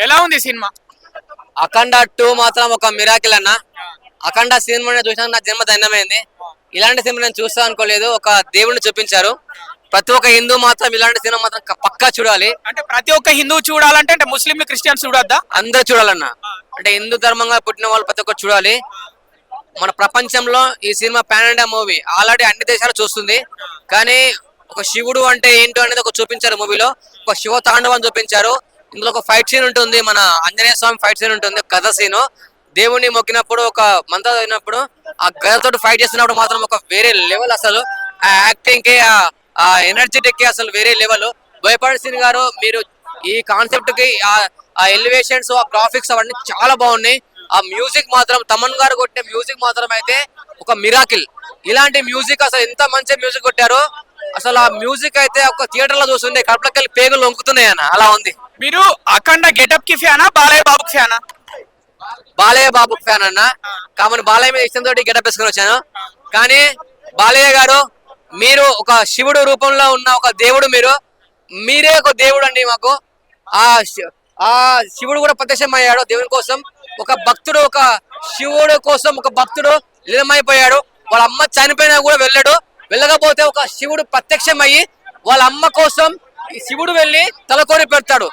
ఎలా ఉంది సినిమా? అఖండ 2 మాత్రం ఒక మిరాకిల్ అన్న. అఖండ సినిమా చూసినా నా జన్మ ధన్యమైంది. ఇలాంటి సినిమా నేను చూస్తా అనుకోలేదు. ఒక దేవుడిని చూపించారు. ప్రతి ఒక్క హిందూ మాత్రం ఇలాంటి సినిమా మాత్రం పక్కా చూడాలి. అంటే ప్రతి ఒక్క హిందువు చూడాలంటే అంటే ముస్లింలు క్రిస్టియన్స్ చూడొద్దా? అందరూ చూడాలన్న. అంటే హిందూ ధర్మంగా పుట్టిన వాళ్ళు ప్రతి ఒక్కరు చూడాలి. మన ప్రపంచంలో ఈ cinema pan India movie already అన్ని దేశాలు చూస్తుంది. కానీ ఒక శివుడు అంటే ఏంటో అనేది ఒక చూపించారు మూవీలో. ఒక శివ తాండవం చూపించారు. ఇందులో ఒక ఫైట్ సీన్ ఉంటుంది. మన ఆంజనేయ స్వామి ఫైట్ సీన్ ఉంటుంది. కథ సీను దేవుణ్ణి మొక్కినప్పుడు ఒక మంత్రం అయినప్పుడు ఆ గదతో ఫైట్ చేస్తున్నప్పుడు మాత్రం ఒక వేరే లెవెల్. అసలు ఆ యాక్టింగ్ కి ఆ ఎనర్జెటిక్ కి అసలు వేరే లెవెల్. బోయపాటి శ్రీని గారు మీరు ఈ కాన్సెప్ట్ కి ఆ ఎలివేషన్స్ ఆ గ్రాఫిక్స్ అవన్నీ చాలా బాగున్నాయి. ఆ మ్యూజిక్ మాత్రం తమన్ గారు కొట్టే మ్యూజిక్ మాత్రం అయితే ఒక మిరాకిల్. ఇలాంటి మ్యూజిక్ అసలు ఎంత మంచి మ్యూజిక్ కొట్టారో. అసలు ఆ మ్యూజిక్ అయితే ఒక థియేటర్ లో చూస్తుండే కడుపులకెళ్ళి పేగులు వంకుతున్నాయి అన్న, అలా ఉంది. మీరు అఖండ గెటప్ కి ఫ్యానా బాలయ్య బాబుకి ఫ్యానా? బాలయ్య బాబు ఫ్యాన్ అన్న. కాబట్టి బాలయ్య మీద ఇష్టంతో గెటప్ వేసుకుని వచ్చాను. కానీ బాలయ్య గారు మీరు ఒక శివుడు రూపంలో ఉన్న ఒక దేవుడు. మీరే ఒక దేవుడు అండి మాకు. ఆ శివుడు కూడా ప్రత్యక్షం అయ్యాడు దేవుని కోసం. ఒక భక్తుడు ఒక శివుడు కోసం ఒక భక్తుడు లీనమైపోయాడు. వాళ్ళ అమ్మ చనిపోయినా కూడా వెళ్ళకపోతే ఒక శివుడు ప్రత్యక్షం అయ్యి వాళ్ళ అమ్మ కోసం ఈ శివుడు వెళ్ళి తలకొని పెడతాడు.